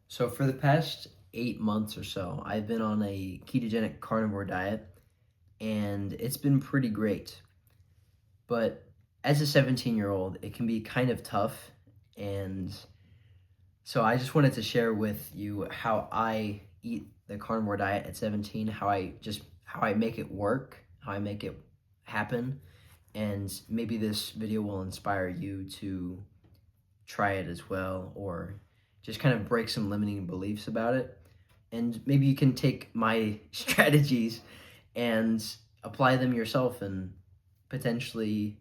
So for the past 8 months or so, I've been on a ketogenic carnivore diet and it's been pretty great. But as a 17-year-old, it can be kind of tough. And so I just wanted to share with you how I eat the carnivore diet at 17, how I make it work, how I make it happen. And maybe this video will inspire you to try it as well, or just kind of break some limiting beliefs about it. And maybe you can take my strategies and apply them yourself and potentially,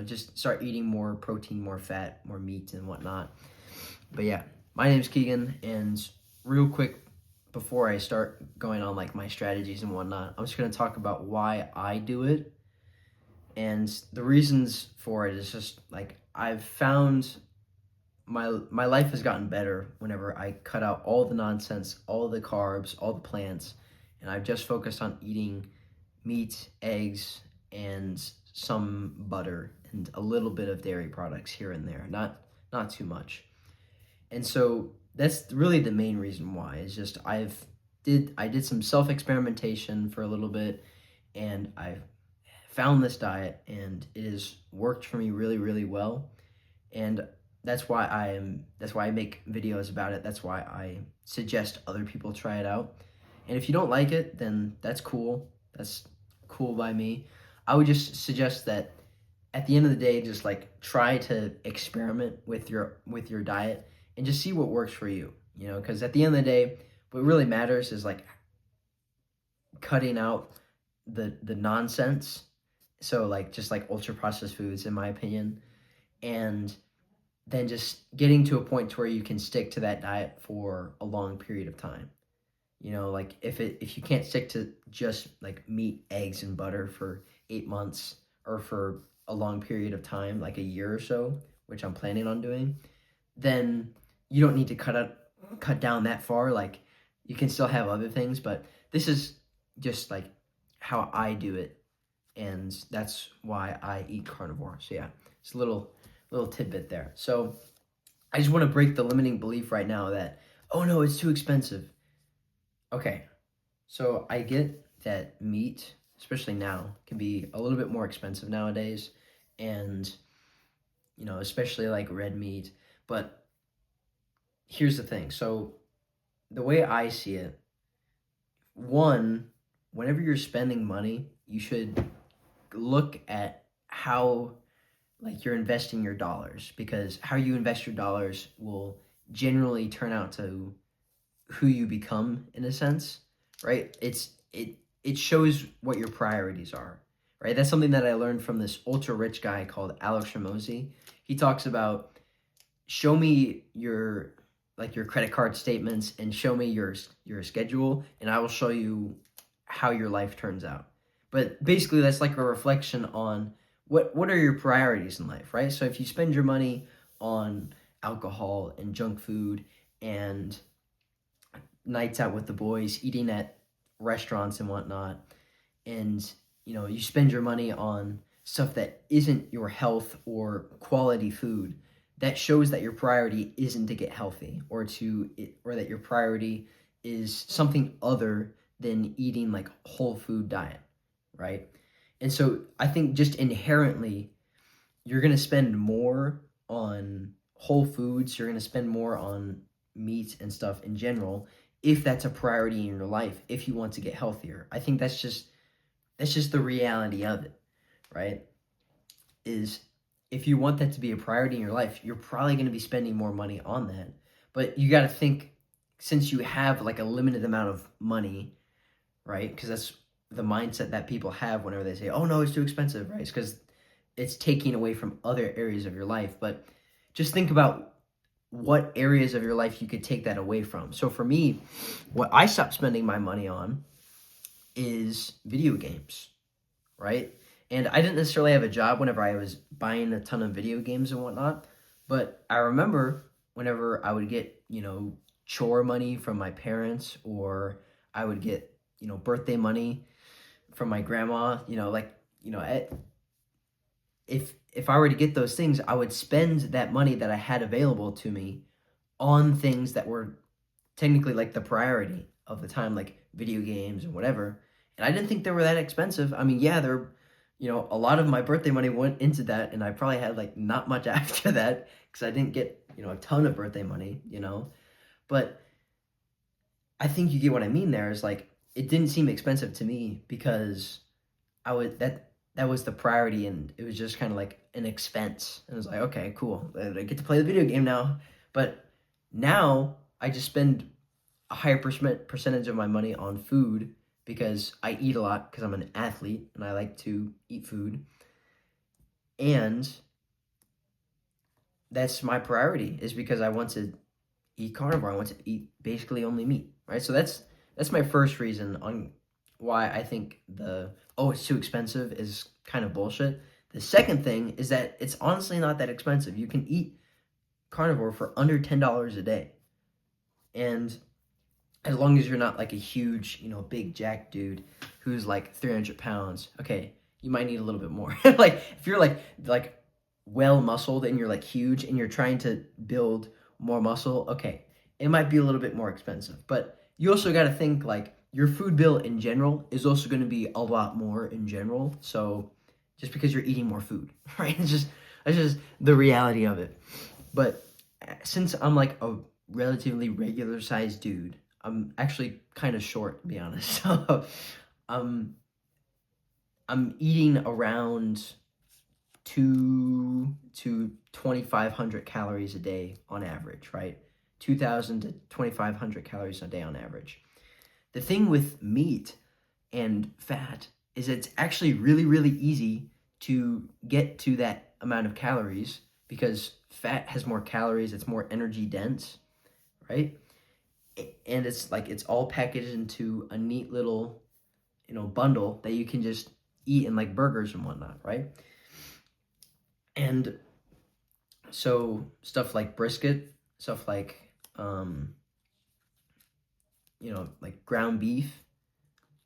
just start eating more protein, more fat, more meat, and whatnot. But yeah, my name's Keegan, and real quick before I start going on like my strategies and whatnot, I'm just going to talk about why I do it. And the reasons for it is just like I've found my life has gotten better whenever I cut out all the nonsense, all the carbs, all the plants, and I've just focused on eating meat, eggs, and some butter and a little bit of dairy products here and there, not too much. And so that's really the main reason why. Is just I did some self experimentation for a little bit, and I found this diet, and it has worked for me really, really well. And that's why I make videos about it. That's why I suggest other people try it out. And if you don't like it, then that's cool. That's cool by me. I would just suggest that at the end of the day, just like try to experiment with your diet and just see what works for you. Because at the end of the day, what really matters is like cutting out the nonsense. So like just like ultra processed foods, in my opinion, and then just getting to a point to where you can stick to that diet for a long period of time. Like if you can't stick to just like meat, eggs, and butter for 8 months or for a long period of time, like a year or so, which I'm planning on doing, then you don't need to cut down that far. Like you can still have other things, but this is just like how I do it, and that's why I eat carnivore. So yeah, it's a little tidbit there. So I just want to break the limiting belief right now that, oh no, it's too expensive. Okay, so I get that meat, especially now, can be a little bit more expensive nowadays, and especially like red meat. But here's the thing. So the way I see it, one, whenever you're spending money, you should look at how like you're investing your dollars, because how you invest your dollars will generally turn out to who you become, in a sense, right? It shows what your priorities are, right? That's something that I learned from this ultra rich guy called Alex Ramosi. He talks about, show me your credit card statements and show me your schedule, and I will show you how your life turns out. But basically that's like a reflection on what are your priorities in life, right? So if you spend your money on alcohol and junk food and nights out with the boys, eating at restaurants and whatnot, and you spend your money on stuff that isn't your health or quality food, that shows that your priority isn't to get healthy, or that your priority is something other than eating like whole food diet, right? And so I think just inherently you're going to spend more on whole foods, you're going to spend more on meat and stuff in general, if that's a priority in your life, if you want to get healthier. I think that's just the reality of it, right? Is if you want that to be a priority in your life, you're probably going to be spending more money on that. But you got to think, since you have like a limited amount of money, right? Because that's the mindset that people have whenever they say, oh no, it's too expensive, right? It's because it's taking away from other areas of your life. But just think about what areas of your life you could take that away from. So for me, what I stopped spending my money on is video games, right? And I didn't necessarily have a job whenever I was buying a ton of video games and whatnot, but I remember whenever I would get, chore money from my parents, or I would get, birthday money from my grandma, if I were to get those things, I would spend that money that I had available to me on things that were technically like the priority of the time, like video games and whatever. And I didn't think they were that expensive. I mean, yeah, they're, a lot of my birthday money went into that, and I probably had like not much after that because I didn't get, a ton of birthday money. But I think you get what I mean there is like, it didn't seem expensive to me because that was the priority, and it was just kind of like an expense. And it was like, okay, cool. I get to play the video game now. But now I just spend a higher percentage of my money on food because I eat a lot because I'm an athlete and I like to eat food. And that's my priority, is because I want to eat carnivore. I want to eat basically only meat, right? So that's my first reason on why I think it's too expensive is kind of bullshit. The second thing is that it's honestly not that expensive. You can eat carnivore for under $10 a day. And as long as you're not like a huge, big jack dude who's like 300 pounds, okay, you might need a little bit more. Like if you're like well muscled and you're like huge and you're trying to build more muscle, okay, it might be a little bit more expensive. But you also got to think like your food bill in general is also going to be a lot more in general. So just because you're eating more food, right? That's just the reality of it. But since I'm like a relatively regular sized dude, I'm actually kind of short, to be honest. So I'm eating around 2,000 to 2,500 calories a day on average, right? 2,000 to 2,500 calories a day on average. The thing with meat and fat is it's actually really, really easy to get to that amount of calories because fat has more calories, it's more energy dense, right? And it's all packaged into a neat little, bundle that you can just eat in like burgers and whatnot, right? And so stuff like brisket, stuff like, like ground beef,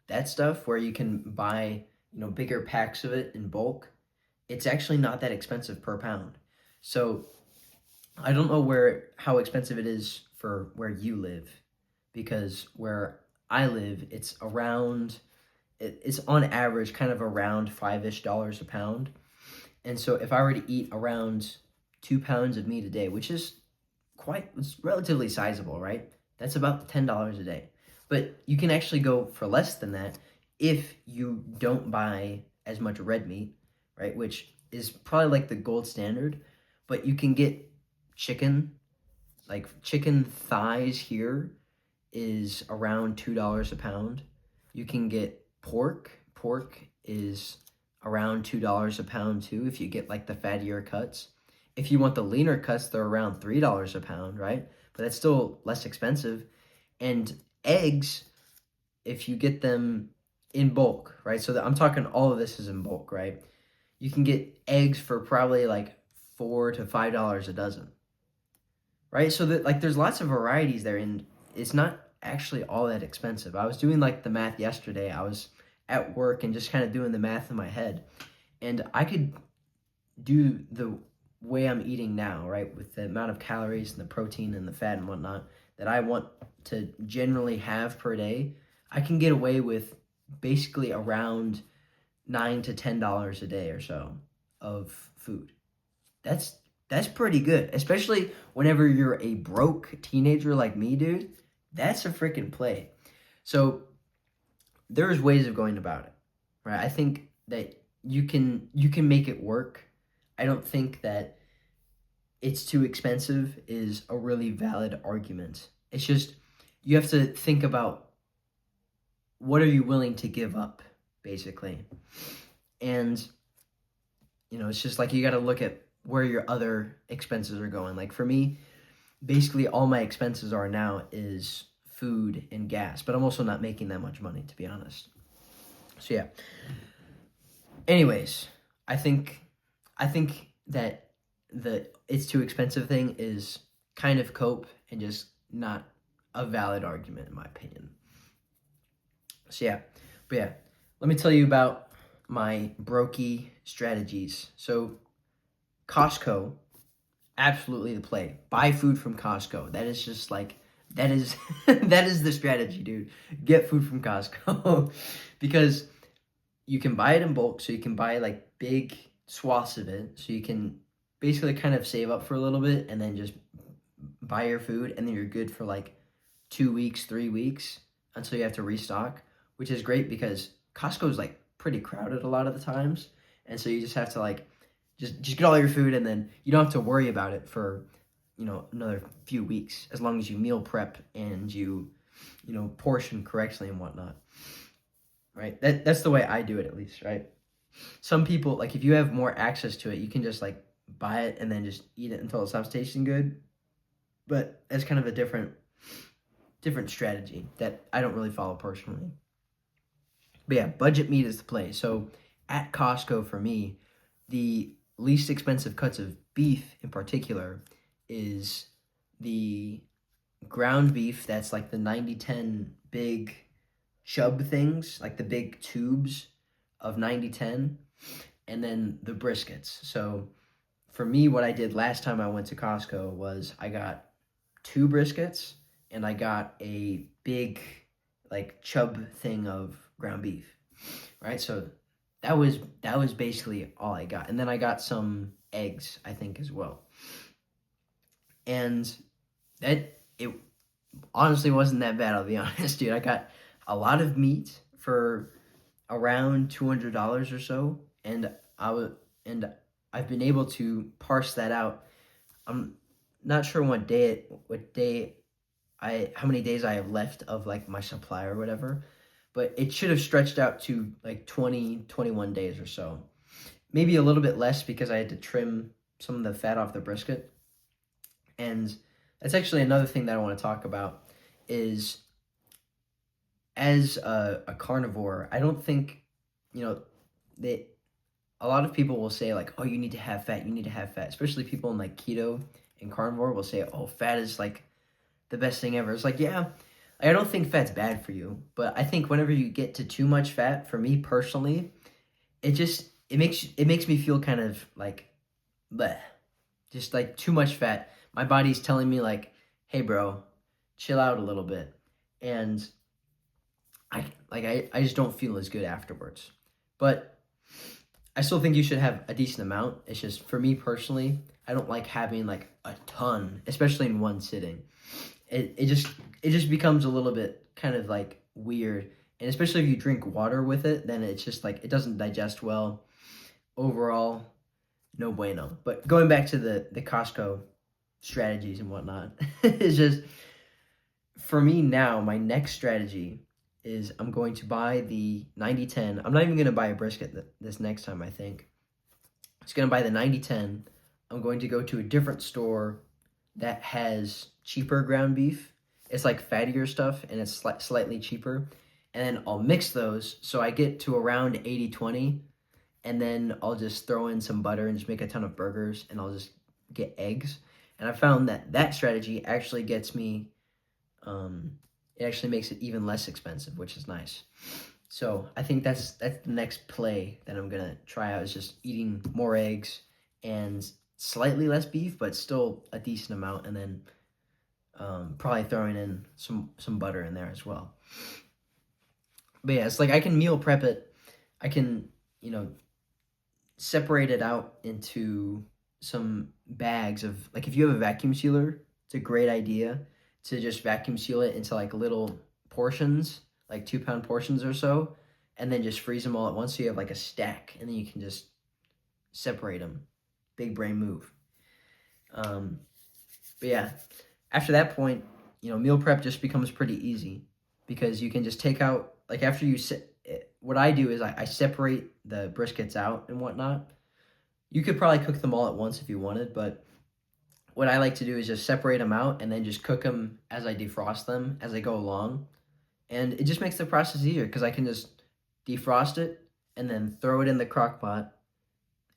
that stuff where you can buy, bigger packs of it in bulk, it's actually not that expensive per pound. So I don't know how expensive it is for where you live, because where I live, it's on average kind of around $5-ish a pound. And so if I were to eat around 2 pounds of meat a day, which is it's relatively sizable, right? That's about $10 a day. But you can actually go for less than that if you don't buy as much red meat, right? Which is probably like the gold standard. But you can get chicken, like chicken thighs here is around $2 a pound. You can get pork. Pork is around $2 a pound too if you get like the fattier cuts. If you want the leaner cuts, they're around $3 a pound, right? But that's still less expensive. And eggs, if you get them in bulk, right? So I'm talking all of this is in bulk, right? You can get eggs for probably like $4 to $5 a dozen, right? So that like there's lots of varieties there, and it's not actually all that expensive. I was doing like the math yesterday. I was at work and just kind of doing the math in my head, and I could do the way I'm eating now, right, with the amount of calories and the protein and the fat and whatnot that I want to generally have per day. I can get away with basically around $9 to $10 a day or so of food. That's pretty good, especially whenever you're a broke teenager like me, dude. That's a freaking play. So there's ways of going about it, right? I think that you can make it work. I don't think that it's too expensive is a really valid argument. It's just you have to think about what are you willing to give up, basically. And it's just like you got to look at where your other expenses are going. Like for me, basically all my expenses are now is food and gas, but I'm also not making that much money, to be honest. So yeah. Anyways, I think that the it's too expensive thing is kind of cope and just not a valid argument in my opinion. So yeah, but yeah, let me tell you about my brokey strategies. So Costco, absolutely the play. Buy food from Costco. That is just like That is that is the strategy, dude. Get food from Costco because you can buy it in bulk, so you can buy like big swaths of it, so you can basically kind of save up for a little bit and then just buy your food, and then you're good for like 2 weeks, 3 weeks until you have to restock, which is great because Costco is like pretty crowded a lot of the times, and so you just have to like just get all your food, and then you don't have to worry about it for another few weeks as long as you meal prep and you portion correctly and whatnot, right? That's the way I do it, at least, right? Some people, like, if you have more access to it, you can just like buy it and then just eat it until it stops tasting good, but that's kind of a different strategy that I don't really follow personally. But yeah, budget meat is the play. So at Costco, for me, the least expensive cuts of beef in particular is the ground beef that's like the 90/10 big chub things, like the big tubes of 90/10, and then the briskets. So for me, what I did last time I went to Costco was I got 2 briskets and I got a big like chub thing of ground beef, right? So that was basically all I got, and then I got some eggs, I think, as well. And it honestly wasn't that bad, I'll be honest, dude. I got a lot of meat for around $200 or so, and and I've been able to parse that out. I'm not sure how many days I have left of like my supply or whatever, but it should have stretched out to like 20, 21 days or so. Maybe a little bit less because I had to trim some of the fat off the brisket. And that's actually another thing that I want to talk about is, as a carnivore, I don't think, that a lot of people will say like, oh, you need to have fat, you need to have fat, especially people in like keto and carnivore will say, oh, fat is like the best thing ever. It's like, yeah, I don't think fat's bad for you, but I think whenever you get to too much fat, for me personally, it makes me feel kind of like bleh. Just like too much fat. My body's telling me like, hey bro, chill out a little bit. And I just don't feel as good afterwards. But I still think you should have a decent amount. It's just for me personally, I don't like having like a ton, especially in one sitting. It just becomes a little bit kind of like weird. And especially if you drink water with it, then it's just like it doesn't digest well. Overall, no bueno. But going back to the Costco strategies and whatnot, it's just for me now, my next strategy is I'm going to buy the 90/10. I'm not even going to buy a brisket this next time, I think. I'm just going to buy the 90/10. I'm going to go to a different store that has cheaper ground beef. It's like fattier stuff and it's slightly cheaper. And then I'll mix those so I get to around 80/20. And then I'll just throw in some butter and just make a ton of burgers, and I'll just get eggs. And I found that strategy actually gets me, it actually makes it even less expensive, which is nice. So I think that's the next play that I'm gonna try out, is just eating more eggs and slightly less beef, but still a decent amount, and then probably throwing in some butter in there as well. But yeah, it's like I can meal prep it. I can, separate it out into some bags of, like, if you have a vacuum sealer, it's a great idea to just vacuum seal it into like little portions, like 2-pound portions or so, and then just freeze them all at once so you have like a stack, and then you can just separate them. Big brain move. But yeah, after that point, meal prep just becomes pretty easy because you can just take out, like, after you what I do is I separate the briskets out and whatnot. You could probably cook them all at once if you wanted, but what I like to do is just separate them out and then just cook them as I defrost them as I go along. And it just makes the process easier because I can just defrost it and then throw it in the crock pot.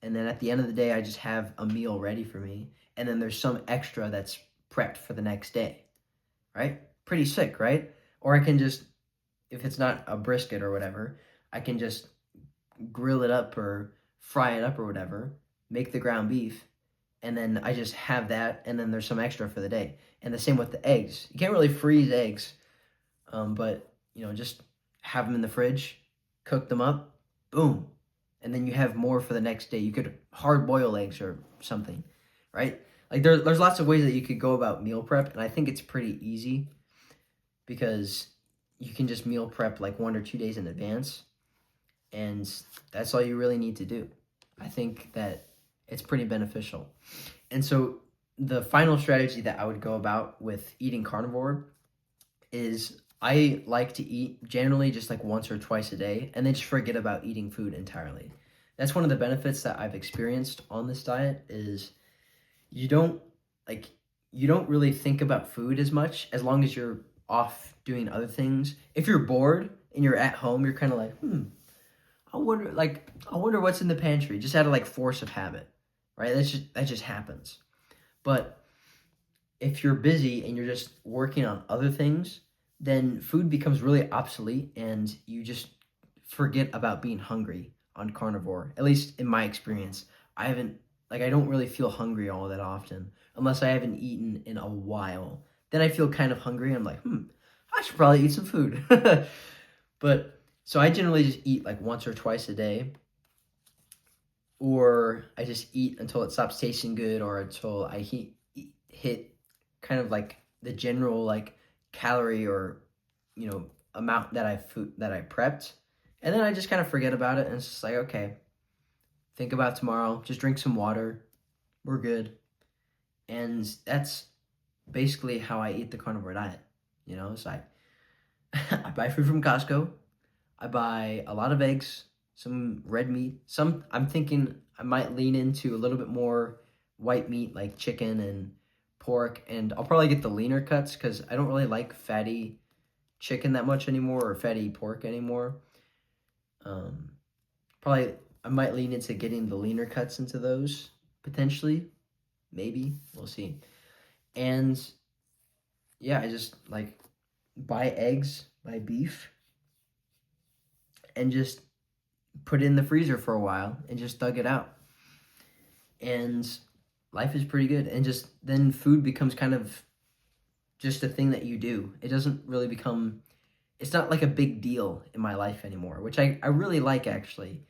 And then at the end of the day, I just have a meal ready for me. And then there's some extra that's prepped for the next day, right? Pretty sick, right? Or I can just, if it's not a brisket or whatever, I can just grill it up or fry it up or whatever, make the ground beef, and then I just have that, and then there's some extra for the day. And the same with the eggs. You can't really freeze eggs, but just have them in the fridge, cook them up, boom, and then you have more for the next day. You could hard boil eggs or something, right? Like there's lots of ways that you could go about meal prep, and I think it's pretty easy because you can just meal prep like 1 or 2 days in advance, and that's all you really need to do. I think that it's pretty beneficial. And so the final strategy that I would go about with eating carnivore is I like to eat generally just like once or twice a day and then just forget about eating food entirely. That's one of the benefits that I've experienced on this diet is you don't you don't really think about food as much as long as you're off doing other things. If you're bored and you're at home, you're kind of like, I wonder what's in the pantry, just out of like force of habit, right? That just happens. But if you're busy and you're just working on other things, then food becomes really obsolete and you just forget about being hungry on carnivore. At least in my experience, I don't really feel hungry all that often unless I haven't eaten in a while. Then I feel kind of hungry. I'm like, I should probably eat some food. But so I generally just eat like once or twice a day, or I just eat until it stops tasting good, or until I hit kind of like the general like calorie or amount that I prepped, and then I just kind of forget about it, and it's just like, okay, think about tomorrow, just drink some water, we're good. And that's basically how I eat the carnivore diet. It's like I buy food from Costco, I buy a lot of eggs, some red meat, I'm thinking I might lean into a little bit more white meat like chicken and pork, and I'll probably get the leaner cuts because I don't really like fatty chicken that much anymore, or fatty pork anymore. Probably I might lean into getting the leaner cuts into those, potentially, maybe, we'll see. And yeah, I just like buy eggs, buy beef, and just put it in the freezer for a while and just thug it out. And life is pretty good. And just then food becomes kind of just a thing that you do. It doesn't really become, it's not like a big deal in my life anymore, which I really like actually,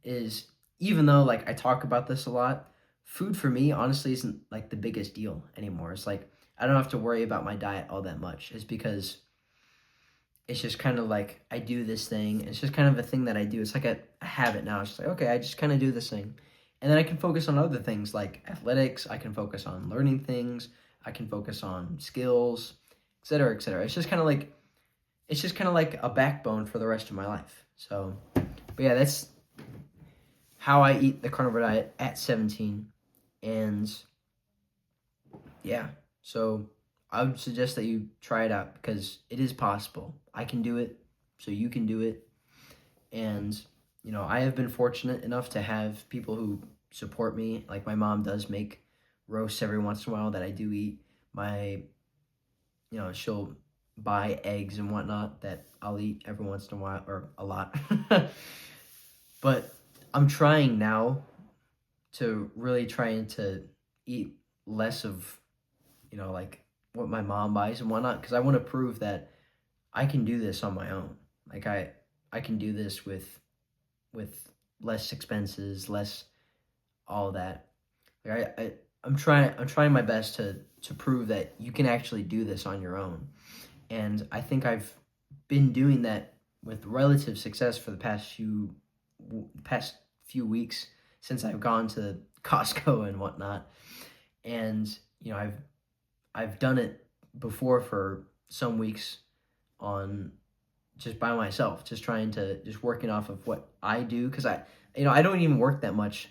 is even though like I talk about this a lot, food for me honestly isn't like the biggest deal anymore. It's like I don't have to worry about my diet all that much. It's because it's just kind of like I do this thing. It's just kind of a thing that I do. It's like a habit now. It's just like, okay, I just kind of do this thing. And then I can focus on other things like athletics. I can focus on learning things. I can focus on skills, et cetera, et cetera. It's just kind of like a backbone for the rest of my life. So, but yeah, that's how I eat the carnivore diet at 17. And yeah, so I would suggest that you try it out because it is possible. I can do it, so you can do it. And, I have been fortunate enough to have people who support me. Like my mom does make roasts every once in a while that I do eat. She'll buy eggs and whatnot that I'll eat every once in a while, or a lot. But I'm trying now to really trying to eat less of, like what my mom buys and whatnot, because I want to prove that I can do this on my own. Like I can do this with less expenses, less all that. Like I'm trying my best to prove that you can actually do this on your own. And I think I've been doing that with relative success for the past few weeks since I've gone to Costco and whatnot. And I've done it before for some weeks on just by myself, just working off of what I do, because I don't even work that much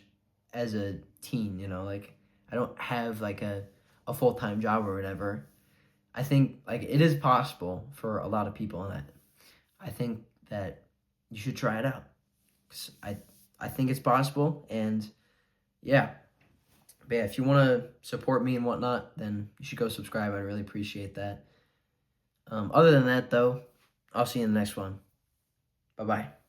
as a teen, like I don't have like a full-time job or whatever. I think like it is possible for a lot of people, and I think that you should try it out. 'Cause I think it's possible, and yeah. But yeah, if you want to support me and whatnot, then you should go subscribe. I'd really appreciate that. Other than that, though, I'll see you in the next one. Bye-bye.